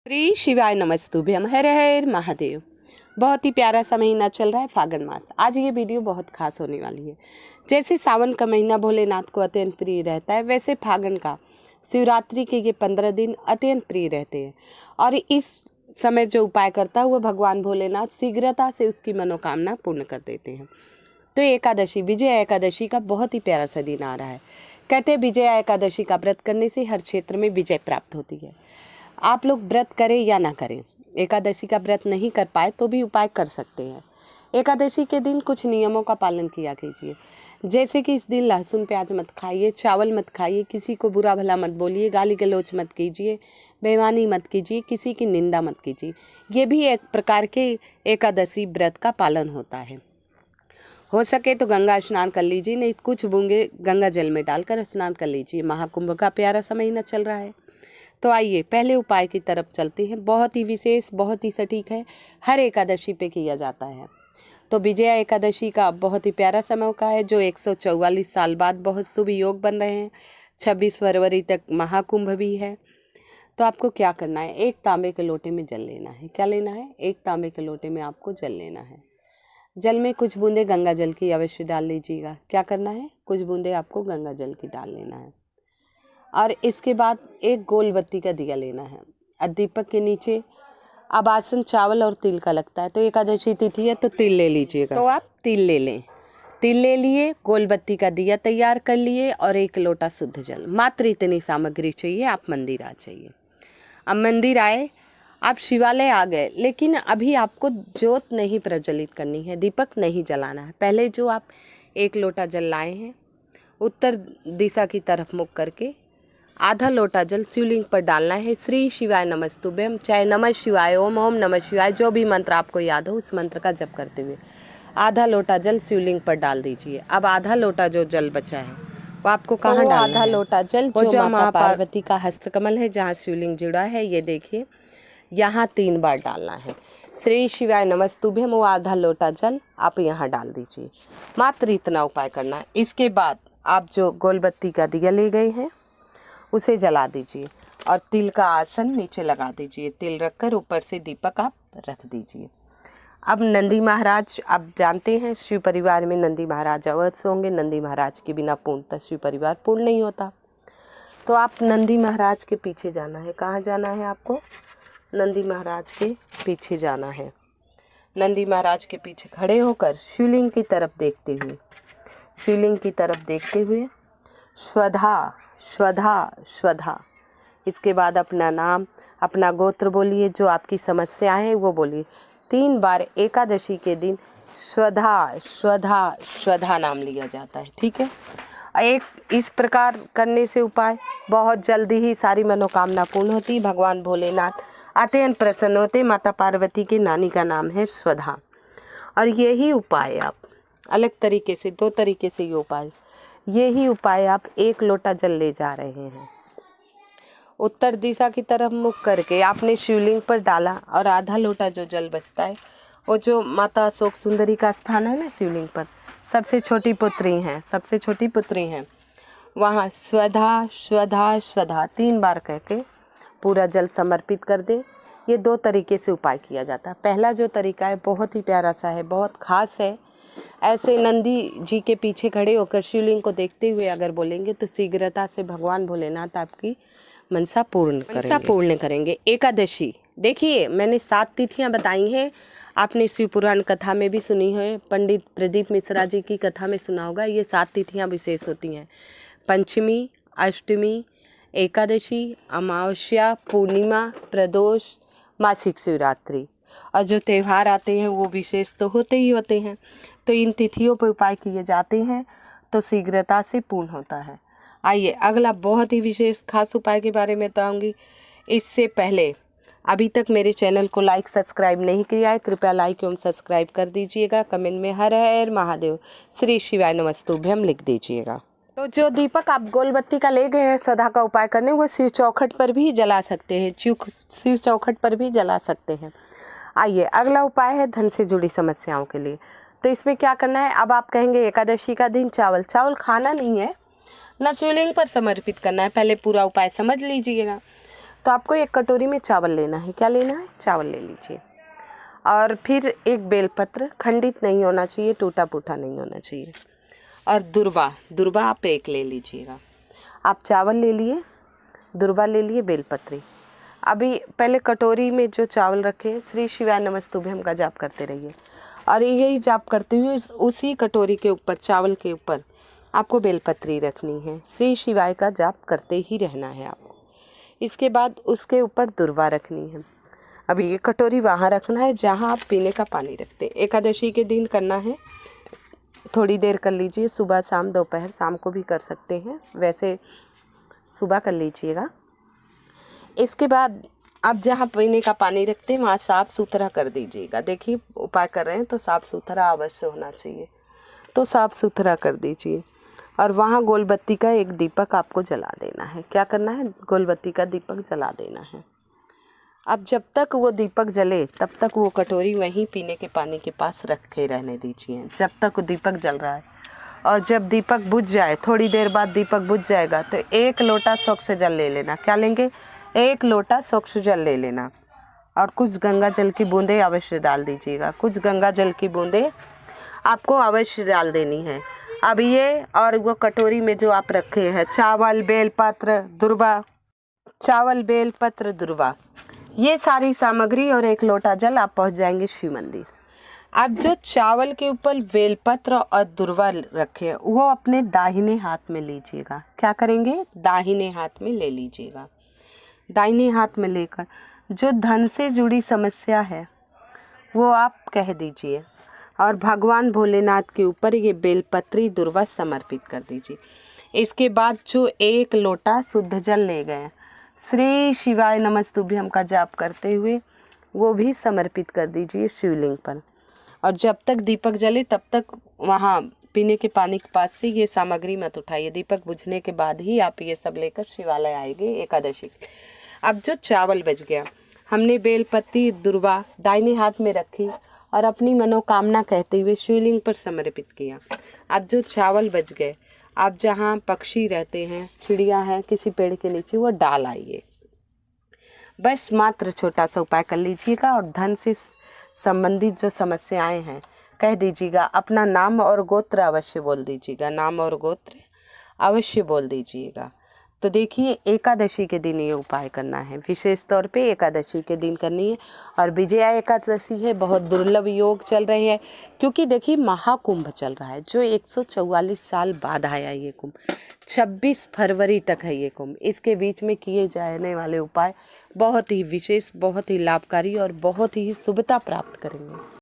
श्री शिवाय नमस्तुभ्यम। हर हर महादेव। बहुत ही प्यारा सा महीना चल रहा है, फागुन मास। आज ये वीडियो बहुत खास होने वाली है। जैसे सावन का महीना भोलेनाथ को अत्यंत प्रिय रहता है, वैसे फागुन का शिवरात्रि के ये 15 दिन अत्यंत प्रिय रहते हैं। और इस समय जो उपाय करता है वह भगवान भोलेनाथ शीघ्रता से उसकी मनोकामना पूर्ण कर देते हैं। तो एकादशी, विजय एकादशी का बहुत ही प्यारा सा दिन आ रहा है। कहते हैं विजय एकादशी का व्रत करने से हर क्षेत्र में विजय प्राप्त होती है। आप लोग व्रत करें या ना करें, एकादशी का व्रत नहीं कर पाए तो भी उपाय कर सकते हैं। एकादशी के दिन कुछ नियमों का पालन किया कीजिए। जैसे कि इस दिन लहसुन प्याज मत खाइए, चावल मत खाइए, किसी को बुरा भला मत बोलिए, गाली गलौज मत कीजिए, बेईमानी मत कीजिए, किसी की निंदा मत कीजिए। ये भी एक प्रकार के एकादशी व्रत का पालन होता है। हो सके तो गंगा स्नान कर लीजिए, नहीं कुछ बूंदे गंगा जल में डालकर स्नान कर लीजिए। महाकुंभ का प्यारा सा महीना चल रहा है। तो आइए पहले उपाय की तरफ चलते हैं। बहुत ही विशेष, बहुत ही सटीक है, हर एकादशी पे किया जाता है। तो विजया एकादशी का बहुत ही प्यारा समय का है, जो 144 साल बाद बहुत शुभ योग बन रहे हैं। 26 फरवरी तक महाकुंभ भी है। तो आपको क्या करना है, एक तांबे के लोटे में जल लेना है। क्या लेना है? एक तांबे के लोटे में आपको जल लेना है। जल में कुछ बूंदे गंगा जल की अवश्य डाल लीजिएगा। क्या करना है? कुछ बूंदे आपको गंगा जल की डाल लेना है। और इसके बाद एक गोल बत्ती का दिया लेना है। और दीपक के नीचे आवासन चावल और तिल का लगता है। तो एकादशी तिथि है तो तिल ले लीजिएगा। तो आप तिल ले लें। तिल ले लिए, गोल बत्ती का दिया तैयार कर लिए और एक लोटा शुद्ध जल। मात्र इतनी सामग्री चाहिए। आप मंदिर आ जाइए। अब मंदिर आए, आप शिवालय आ गए, लेकिन अभी आपको ज्योत नहीं प्रज्वलित करनी है, दीपक नहीं जलाना है। पहले जो आप एक लोटा जल लाए हैं, उत्तर दिशा की तरफ मुख करके आधा लोटा जल शिवलिंग पर डालना है। श्री शिवाय नमस्तुभ्यम, चाहे नमः शिवाय, ओम ओम नमः शिवाय, जो भी मंत्र आपको याद हो उस मंत्र का जप करते हुए आधा लोटा जल शिवलिंग पर डाल दीजिए। अब आधा लोटा जो जल बचा है वो आपको कहाँ डालना है? आधा लोटा जल जो माता पार्वती का हस्तकमल है, जहाँ शिवलिंग जुड़ा है, ये देखिए, यहाँ 3 बार डालना है। श्री शिवाय नमस्तुभ्यम, वो आधा लोटा जल आप यहाँ डाल दीजिए। मात्र इतना उपाय करना है। इसके बाद आप जो गोलबत्ती का दिया ले गए हैं उसे जला दीजिए और तिल का आसन नीचे लगा दीजिए। तिल रखकर ऊपर से दीपक आप रख दीजिए। अब नंदी महाराज, आप जानते हैं शिव परिवार में नंदी महाराज अवश्य होंगे। नंदी महाराज के बिना पूर्णतः शिव परिवार पूर्ण नहीं होता। तो आप नंदी महाराज के पीछे जाना है। कहाँ जाना है आपको? नंदी महाराज के पीछे जाना है। नंदी महाराज के पीछे खड़े होकर शिवलिंग की तरफ देखते हुए, शिवलिंग की तरफ देखते हुए स्वधा स्वधा स्वधा, इसके बाद अपना नाम, अपना गोत्र बोलिए, जो आपकी समस्या है वो बोलिए। 3 बार एकादशी के दिन स्वधा स्वधा स्वधा नाम लिया जाता है। ठीक है। एक इस प्रकार करने से उपाय बहुत जल्दी ही सारी मनोकामना पूर्ण होती। भगवान भोलेनाथ अत्यंत प्रसन्न होते। माता पार्वती के नानी का नाम है स्वधा। और यही उपाय आप अलग तरीके से, 2 तरीके से यही उपाय आप 1 लोटा जल ले जा रहे हैं। उत्तर दिशा की तरफ मुख करके आपने शिवलिंग पर डाला और आधा लोटा जो जल बचता है वो जो माता अशोक सुंदरी का स्थान है ना, शिवलिंग पर सबसे छोटी पुत्री हैं, वहाँ स्वधा स्वधा स्वधा 3 बार कहके पूरा जल समर्पित कर दे। ये 2 तरीके से उपाय किया जाता है। पहला जो तरीका है बहुत ही प्यारा सा है, बहुत खास है। ऐसे नंदी जी के पीछे खड़े होकर शिवलिंग को देखते हुए अगर बोलेंगे तो शीघ्रता से भगवान भोलेनाथ आपकी मनसा पूर्ण करेंगे। एकादशी देखिए, मैंने 7 तिथियां बताई हैं। आपने शिव पुराण कथा में भी सुनी है, पंडित प्रदीप मिश्रा जी की कथा में सुना होगा। ये 7 तिथियां विशेष होती हैं: पंचमी, अष्टमी, एकादशी, अमावस्या, पूर्णिमा, प्रदोष, मासिक शिवरात्रि। और जो त्यौहार आते हैं वो विशेष तो होते ही होते हैं। तो इन तिथियों पर उपाय किए जाते हैं तो शीघ्रता से पूर्ण होता है। आइए अगला बहुत ही विशेष खास उपाय के बारे में बताऊंगी। इससे पहले अभी तक मेरे चैनल को लाइक सब्सक्राइब नहीं किया है, कृपया लाइक एवं सब्सक्राइब कर दीजिएगा। कमेंट में हर हर महादेव, श्री शिवाय नमस्तुभ्यम लिख दीजिएगा। तो जो दीपक आप गोलबत्ती का ले गए हैं स्वधा का उपाय करने, वो शिव चौखट पर भी जला सकते हैं। शिव चौखट पर भी जला सकते हैं। आइए अगला उपाय है धन से जुड़ी समस्याओं के लिए। तो इसमें क्या करना है? अब आप कहेंगे एकादशी का दिन चावल खाना नहीं है, न शिवलिंग पर समर्पित करना है। पहले पूरा उपाय समझ लीजिएगा। तो आपको एक कटोरी में चावल लेना है। क्या लेना है? चावल ले लीजिए। और फिर एक बेलपत्र, खंडित नहीं होना चाहिए, टूटा फूटा नहीं होना चाहिए। और दुर्वा आप एक ले लीजिएगा। आप चावल ले लिए, दुर्वा ले लिए, बेलपत्री। अभी पहले कटोरी में जो चावल रखे, श्री शिवाय नमस्तुभ्यम का जाप करते रहिए। और यही जाप करते हुए उसी कटोरी के ऊपर, चावल के ऊपर आपको बेलपत्री रखनी है। श्री शिवाय का जाप करते ही रहना है आपको। इसके बाद उसके ऊपर दुर्वा रखनी है। अभी ये कटोरी वहाँ रखना है जहाँ आप पीने का पानी रखते हैं। एकादशी के दिन करना है, थोड़ी देर कर लीजिए, सुबह शाम दोपहर, शाम को भी कर सकते हैं, वैसे सुबह कर लीजिएगा। इसके बाद आप जहाँ पीने का पानी रखते हैं वहाँ साफ़ सुथरा कर दीजिएगा। देखिए उपाय कर रहे हैं तो साफ़ सुथरा अवश्य होना चाहिए, तो साफ़ सुथरा कर दीजिए। और वहाँ गोलबत्ती का एक दीपक आपको जला देना है। क्या करना है? गोलबत्ती का दीपक जला देना है। अब जब तक वो दीपक जले तब तक वो कटोरी वहीं पीने के पानी के पास रखे रहने दीजिए, जब तक वो दीपक जल रहा है। और जब दीपक बुझ जाए, थोड़ी देर बाद दीपक बुझ जाएगा, तो 1 लोटा स्वच्छ जल ले लेना। क्या लेंगे? 1 लोटा स्वच्छ जल ले लेना। और कुछ गंगा जल की बूंदें अवश्य डाल दीजिएगा। कुछ गंगा जल की बूंदें आपको अवश्य डाल देनी है। अब ये और वो कटोरी में जो आप रखे हैं चावल, बेलपत्र, दुर्वा, ये सारी सामग्री और 1 लोटा जल, आप पहुंच जाएंगे शिव मंदिर। अब जो चावल के ऊपर बेलपत्र और दुर्वा रखे वो अपने दाहिने हाथ में लीजिएगा। क्या करेंगे? दाहिने हाथ में ले लीजिएगा। दाहिने हाथ में लेकर जो धन से जुड़ी समस्या है वो आप कह दीजिए और भगवान भोलेनाथ के ऊपर ये बेलपत्री दुर्वा समर्पित कर दीजिए। इसके बाद जो 1 लोटा शुद्ध जल ले गए, श्री शिवाय नमस्तुभ्यम का जाप करते हुए वो भी समर्पित कर दीजिए शिवलिंग पर। और जब तक दीपक जले तब तक वहाँ पीने के पानी के पास से ये सामग्री मत उठाइए। दीपक बुझने के बाद ही आप ये सब लेकर शिवालय आएंगे एकादशी। अब जो चावल बच गया, हमने बेलपत्ती दुर्वा दाहिने हाथ में रखी और अपनी मनोकामना कहते हुए शिवलिंग पर समर्पित किया। अब जो चावल बच गए, आप जहाँ पक्षी रहते हैं, चिड़िया है, किसी पेड़ के नीचे वो डाल आइए। बस मात्र छोटा सा उपाय कर लीजिएगा। और धन से संबंधित जो समस्याएं हैं कह दीजिएगा। अपना नाम और गोत्र अवश्य बोल दीजिएगा। नाम और गोत्र अवश्य बोल दीजिएगा। तो देखिए एकादशी के दिन ये उपाय करना है, विशेष तौर पे एकादशी के दिन करनी है। और विजया एकादशी है, बहुत दुर्लभ योग चल रहे हैं, क्योंकि देखिए महाकुंभ चल रहा है जो 144 साल बाद आया ये कुंभ। 26 फरवरी तक है ये कुंभ। इसके बीच में किए जाने वाले उपाय बहुत ही विशेष, बहुत ही लाभकारी और बहुत ही शुभता प्राप्त करेंगे।